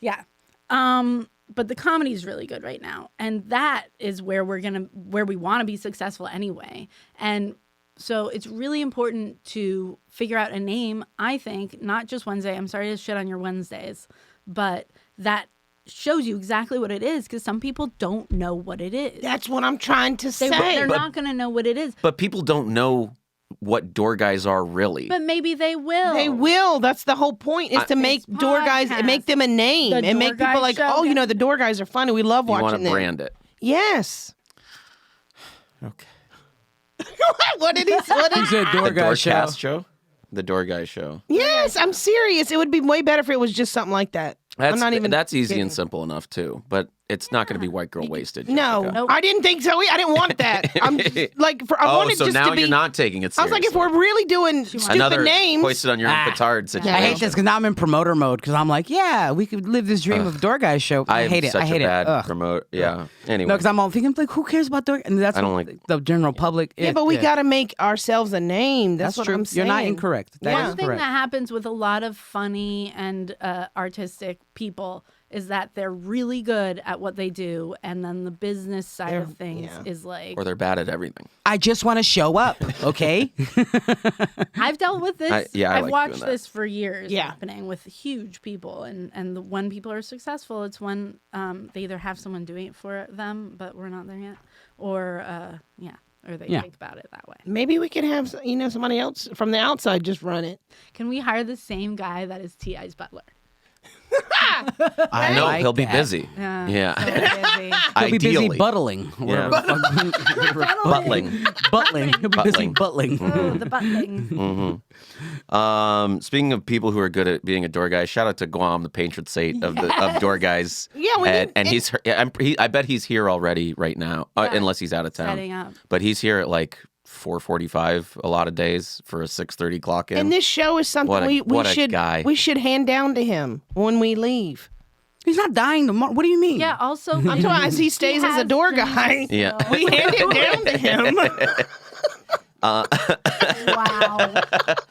yeah. But the comedy is really good right now, and that is where where we want to be successful anyway. And so it's really important to figure out a name. I think not just Wednesday. I'm sorry to shit on your Wednesdays, but that shows you exactly what it is, because some people don't know what it is. That's what I'm trying to say. They're not going to know what it is. But people don't know what door guys are really. But maybe they will. They will. That's the whole point, is to make This door guys, podcast, make them a name, the and make Door people Guy like, Show. oh, the door guys are funny. We love You want watching to them. brand it. Yes. Okay. What did he say? He said door The guy show. Doorcast show? The door guy show. Yes, I'm serious. It would be way better if it was just something like that. I'm not even. That's easy kidding. and simple enough too, but it's not going to be white girl wasted. No, Jessica. I didn't think so. I didn't want that. I'm just, like, I Oh, wanted so just now to be. you're not taking it I was seriously. like, if we're really doing stupid Another names, hoisted on your own petard situation. I hate this because now I'm in promoter mode because I'm like, yeah, we could live this dream of door guy show. I hate it. Such I hate a bad it. Ugh. promote. Yeah. Anyway. No, because I'm all thinking like, who cares about door? And that's I don't what like- the general public. yeah, but we got to make ourselves a name. That's what true. I'm saying. You're not incorrect. That Yeah. is One thing correct. that happens with a lot of funny and artistic people is that they're really good at what they do, and then the business side of things is like, or they're bad at everything. I just want to show up, okay? I've dealt with this. I I've like watched doing that. this for years Yeah. happening with huge people, and when people are successful, it's when they either have someone doing it for them, but we're not there yet, or or they Yeah. think about it that way. Maybe we could have somebody else from the outside just run it. Can we hire the same guy that is T.I.'s butler? I No, like he'll be that. busy. Yeah. Yeah. So busy. He'll be busy Ideally. buttling. Yeah. Buttling. Buttling. He'll be busy Buttling. buttling. Oh, the buttling. Speaking of people who are good at being a door guy, shout out to Guam, the patron saint of door guys. Yeah, we and, need- and he's I bet he's here already right now, unless he's out of town. Setting up. But he's here at like 4:45 a lot of days for a 6:30 clock in. And this show is something What a should guy. we should hand down to him when we leave. He's not dying tomorrow. What do you mean? Yeah. Also, I'm talking as he stays as a has door tremendous guy. Yeah. skill. We hand it down to him. Wow.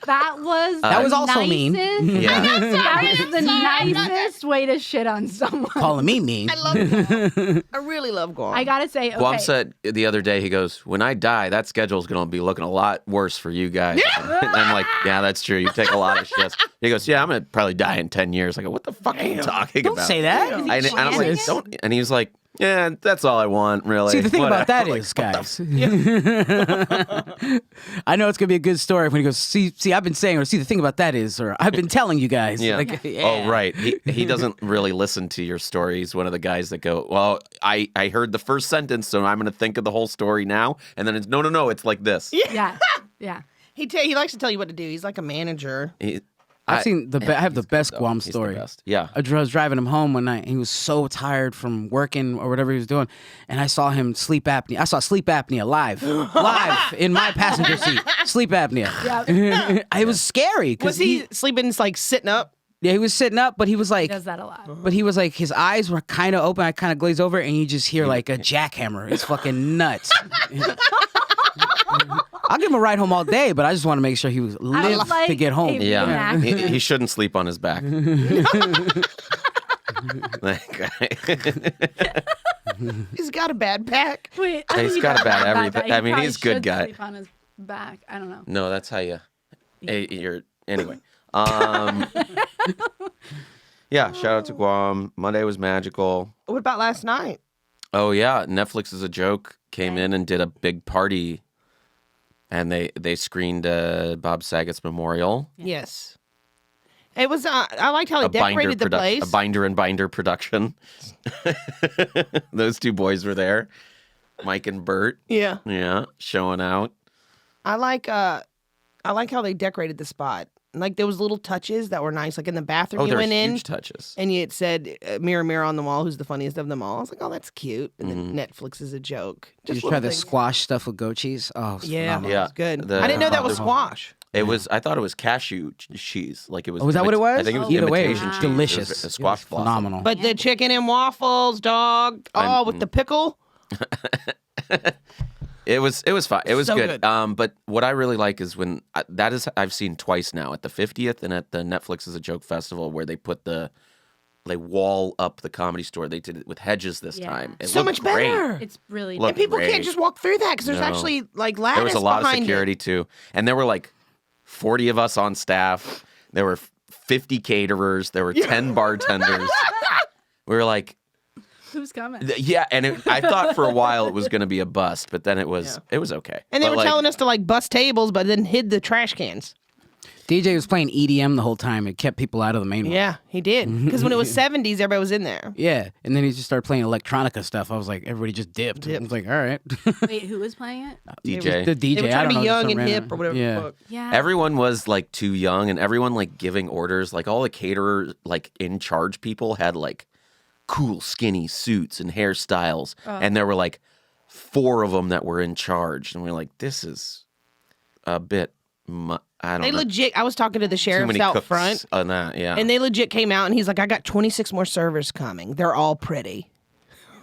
That was That was also mean. Yeah. That was the nicest way to shit on someone. Calling me mean. I love Guam. I really love Guam. I gotta say, okay. Guam said the other day, he goes, when I die, that schedule's going to be looking a lot worse for you guys. And I'm like, yeah, that's true. You take a lot of shifts. He goes, yeah, I'm going to probably die in 10 years. I go, what the fuck are you talking Don't about? say that. And I'm like, don't. And he was like, yeah, that's all I want, really. See, the thing about that Whatever. is, Like, guys, I know it's going to be a good story when he goes, see, I've been saying, or see, the thing about that is, or I've been telling you guys. Yeah. Like, yeah. Oh, right. He doesn't really listen to your stories. One of the guys that go, well, I heard the first sentence, so I'm going to think of the whole story now. And then it's, no, it's like this. Yeah. Yeah. He likes to tell you what to do. He's like a manager. I have the best Guam He's the story. best. Yeah. I was driving him home one night. And he was so tired from working or whatever he was doing, and I saw him sleep apnea. I saw sleep apnea live in my passenger seat. Sleep apnea. Yeah. It was scary Was because he sleeping like sitting up? yeah, he was sitting up, but he was He like, does that a lot. but he was like, his eyes were kind of open. I kind of glazed over, and you just hear like a jackhammer. It's fucking nuts. I'll give him a ride home all day, but I just want to make sure he was I live would like to get home. a Yeah. reenactment. He shouldn't sleep on his back. He's got a bad back. Wait, He's he got does a bad have everything. back. He I mean, probably he's a good should guy. Sleep on his back. I don't know. No, that's how you. Anyway. Yeah. Shout out to Guam. Monday was magical. What about last night? Oh yeah, Netflix is a joke came in and did a big party And they screened Bob Saget's memorial. Yes. It was. I liked how they decorated the place. A Binder and Binder production. Those two boys were there, Mike and Bert. Yeah. Yeah, showing out. I like how they decorated the spot. Like there was little touches that were nice. Like in the bathroom you there went were in, huge touches. and it said "Mirror, mirror on the wall, who's the funniest of them all." I was like, "Oh, that's cute." And then Mm-hmm. Netflix is a joke. Did you little try the things. squash stuff with goat cheese? Oh, it's Yeah, phenomenal. Yeah. it's good. The- I didn't know that was squash. It was. I thought it was cashew cheese. Like it was. Oh, was that what it was? I think it was Either way, it imitation was cheese. delicious. It was a It squash was blossom. phenomenal. But the chicken and waffles, dog. Oh, with the pickle. It was fine. It was So good. good. But what I really like is when I've seen twice now at the 50th and at the Netflix is a Joke Festival where they wall up the Comedy Store. They did it with hedges this Yeah. time. It So looked much great. better. It's really Look, And people great. can't just walk through that because there's No. actually like lattice There was a lot of behind security too, and there were like 40 of us on staff. There were 50 caterers. There were 10 bartenders. We were like, who's coming. yeah, and I thought for a while it was going to be a bust, but then it was okay. And they But, were telling us to like bust tables, but then hid the trash cans. DJ was playing EDM the whole time. It kept people out of the main one. Yeah, he did. Because when it was 70s, everybody was in there. Yeah, and then he just started playing electronica stuff. I was like, everybody just dipped. I was like, all right. Wait, who was playing it? DJ. The DJ. They were I trying don't to know, be just young some and random- hip or whatever Yeah. the fuck. Yeah. Everyone was like too young, and everyone like giving orders. Like all the caterers, like in charge people had like cool skinny suits and hairstyles, and there were like 4 of them that were in charge, and we were like, this is a bit. I don't They know. legit, I was talking to the Too sheriffs many out cooks front, on that. Yeah. and they legit came out and he's like, I got 26 more servers coming. They're all pretty.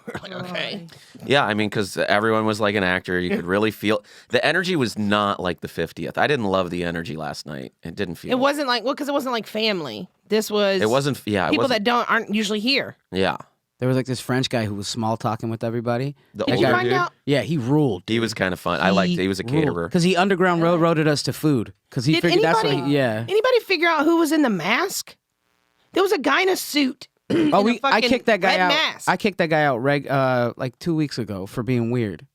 We're like, okay. Yeah, I mean, because everyone was like an actor. You could really feel the energy was not like the 50th. I didn't love the energy last night. It didn't feel. It wasn't like, because it wasn't like family. This was. It wasn't. Yeah, it people wasn't, that aren't usually here. Yeah, There was like this French guy who was small talking with everybody. the Did you older find dude. out? Yeah, he ruled. He was kind of fun. I liked. He was a caterer. Because he underground railroaded us to food. Because he Did figured that's anybody- what yeah. Anybody figure out who was in the mask? There was a guy in a suit. Oh, in a I kicked that guy red out. mask. I kicked that guy out like 2 weeks ago for being weird.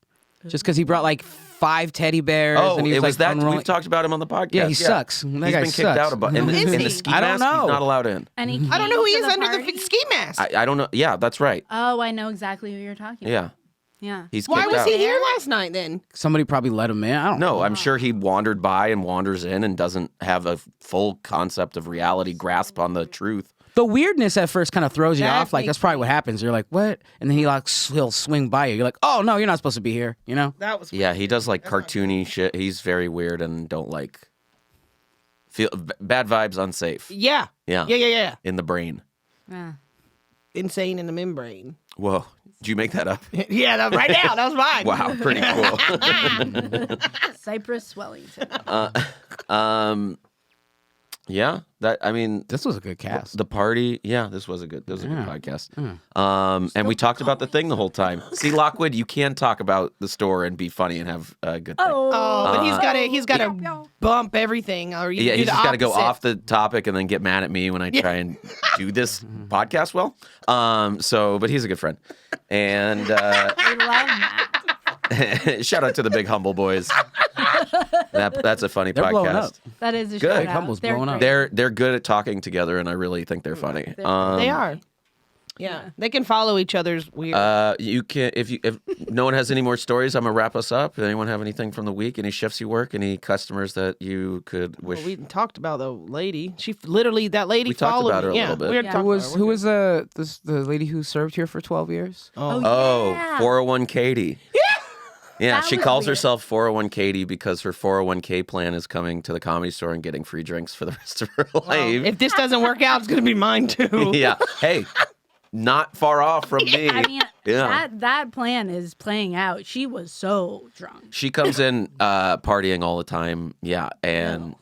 Just because he brought like 5 teddy bears. Oh, and he was, it was like, that. unrolling- We've talked about him on the podcast. Yeah, he sucks. That He's guy been kicked sucks. out about. Who is In he? the ski I don't mask, he's know. not allowed in. And he I don't know who he came is to under party? the ski mask. I don't know. Yeah, that's right. Oh, I know exactly who you're talking about. Yeah, Yeah. he's Why kicked was out. he here last night then? Somebody probably let him in. I don't know. No, I'm sure he wandered by and wanders in and doesn't have a full concept of reality grasp on the truth. The weirdness at first kind of throws you That off. Like, makes that's probably what happens. You're like, what? And then he'll swing by you. You're like, oh, no, you're not supposed to be here. You know? That was Yeah, he does like cartoony shit. He's very weird and don't like feel bad vibes, unsafe. Yeah. Yeah. Yeah. In the brain. Yeah. Insane in the membrane. Whoa, did you make that up? Yeah, that right now. That was mine. Wow, pretty cool. Cypress Wellington. Yeah, I mean, This was a good cast. the party. Yeah, this was a good podcast. And we talked about the thing the whole time. See, Lockwood, you can talk about the store and be funny and have a good thing. Oh, but he's got to bump everything, or you Yeah, do he's the just got to go opposite. off the topic and then get mad at me when I try and do this podcast well. But he's a good friend. And We love that. shout out to the Big Humble Boys. That's a funny They're blowing up. podcast. That is a Good. shout Big out. Humble's They're blowing up. great. They're good at talking together, and I really think they're funny. They They are. Yeah, they can follow each other's weird. You can if no one has any more stories, I'm gonna wrap us up. Does anyone have anything from the week? Any shifts you work? Any customers that you could wish? Well, we talked about the lady. She literally, that lady We talked followed about her a me. little bit. We were Yeah. talking Who about was her. who was the lady who served here for 12 years? Oh, yeah. 401 Katie. Yeah, That she was calls weird. herself 401 Katie because her 401k plan is coming to the Comedy Store and getting free drinks for the rest of her life. If this doesn't work out, it's gonna be mine too. Yeah. Hey, not far off from me. I mean, Yeah. that plan is playing out. She was so drunk. She comes in partying all the time. Yeah, and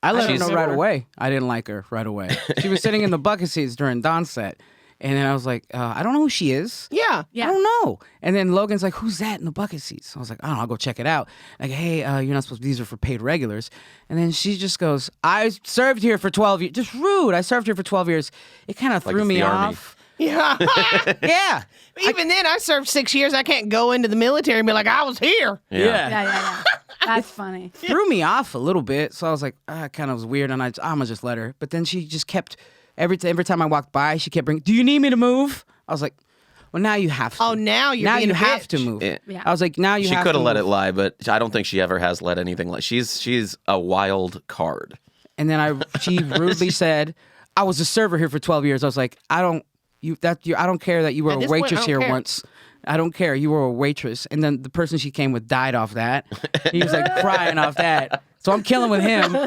I let her She's- know right away. I didn't like her right away. She was sitting in the bucket seats during Don's set. And then I was like, I don't know who she is. Yeah. Yeah. I don't know. And then Logan's like, who's that in the bucket seats? I was like, I don't know. I'll go check it out. Like, hey, you're not supposed to, these are for paid regulars. And then she just goes, I served here for 12 years. Just rude. I served here for 12 years. It kind of Like threw it's me the army. off. Yeah. Yeah. Even then, I served 6 years. I can't go into the military and be like, I was here. yeah. Yeah. That's funny. threw me off a little bit. So I was like, kind of was weird, and I'm gonna just let her. But then she just kept every time I walked by, she kept bringing, "Do you need me to move?" I was like, "Well, now you have to." Oh, now you're now being you a have bitch. to move. Yeah. I was like, "Now you She have to." could have let it move. lie, but I don't think she ever has let anything lie. She's a wild card. And then she rudely said, "I was a server here for 12 years." I was like, "I don't care that you were At a this point, I waitress don't here care. once. I don't care. You were a waitress." And then the person she came with died off that. He was like crying off that. So I'm killing with him. Do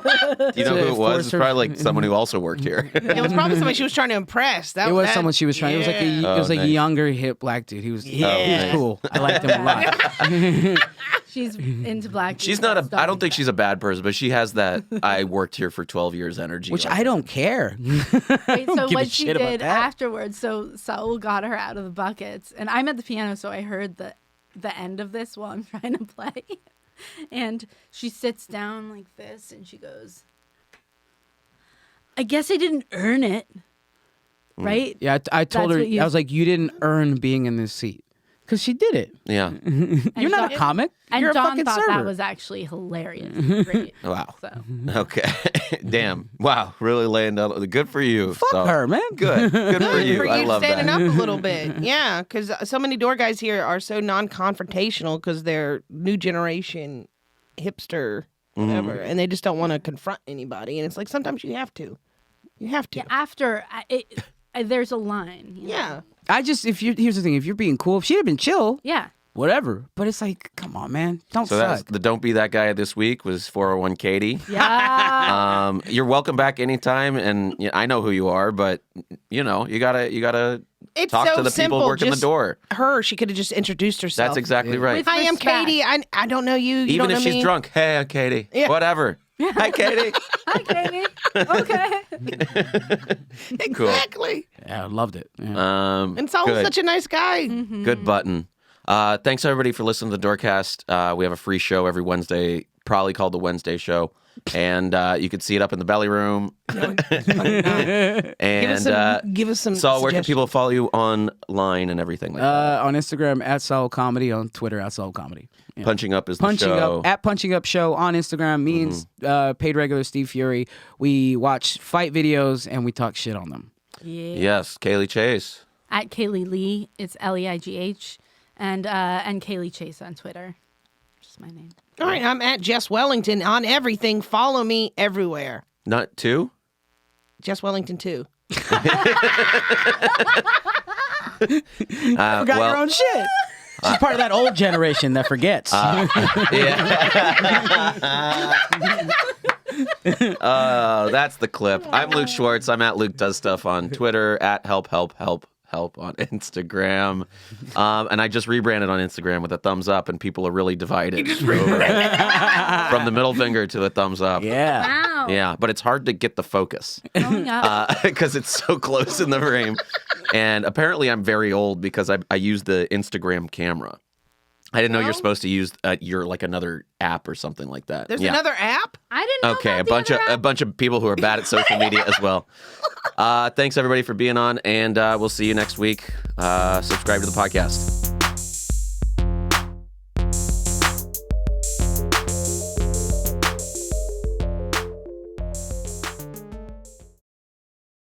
you know who it was? force It's her- probably like someone who also worked here. It was probably somebody she was trying to impress. It was someone she was trying. It was like yeah. it was a nice. younger hip black dude. He was Yeah. cool. I liked him a lot. She's into black. She's not I don't think she's a bad person, but she has that I worked here for 12 years energy. Which like- I don't care. Wait, so give a what she shit about did that. afterwards, so Saul got her out of the buckets, and I'm at the piano, so I heard the end of this while I'm trying to play. And she sits down like this, and she goes, "I guess I didn't earn it, right?" Yeah, I told That's her, what you- I was like, "You didn't earn being in this seat." Because she did it. Yeah. You're not a comic. And You're a John fucking thought server. that was actually hilarious. and Great. Wow. So Okay. Damn. Wow. Really laying down. Good for you. Fuck her, man. Good. Good for you. For I you love standing that. up a little bit. Yeah, because so many door guys here are so non-confrontational because they're new generation hipster, whatever, and they just don't want to confront anybody. And it's like sometimes you have to. You have to. yeah, after there's a line. You know? Yeah. Here's the thing, if you're being cool, if she'd have been chill, Yeah. whatever. But it's like, come on, man. Don't So that's suck. the Don't Be That Guy this week was 401 Katie. Yeah. You're welcome back anytime, and I know who you are, but you gotta It's talk so to the simple. people working the Just door. Her, she could have just introduced herself. That's exactly right. With Hi, I'm respect. Katie. I don't know you. You Even don't if know she's me. drunk, hey, I'm Katie. Yeah. Whatever. Hi, Katie. Hi, Katie. Okay. Exactly. Yeah, I loved it. Yeah. And Saul's good. such a nice guy. Good button. Thanks everybody for listening to the Doorcast. We have a free show every Wednesday, probably called the Wednesday Show, and you can see it up in the belly room. And Give us some. Saul, where can suggestions. people follow you online and everything like that? On Instagram at Saul Comedy, on Twitter at Saul Comedy. Yeah. Punching Up is the Punching show. Up at Punching Up Show on Instagram. Me and paid regular Steve Fury, we watch fight videos and we talk shit on them. Yeah. Yes, Caley Chase. At Kaylee Lee, it's Leigh, and Caley Chase on Twitter. Just my name. All right, I'm at Jess Wellington on everything. Follow me everywhere. Not two? Jess Wellington too. Forgot your own shit. She's part of that old generation that forgets. That's the clip. I'm Luke Schwartz. I'm at Luke Does Stuff on Twitter, at help on Instagram. And I just rebranded on Instagram with a thumbs up, and people are really divided. From the middle finger to a thumbs up. yeah. Wow. Yeah, but it's hard to get the focus Growing up. because it's so close in the frame. And apparently I'm very old because I use the Instagram camera. I didn't know you're supposed to use your like another app or something like that. There's Yeah. another app. I didn't know Okay, about the other a app. bunch of people who are bad at social media as well. Thanks everybody for being on, and we'll see you next week. Subscribe to the podcast.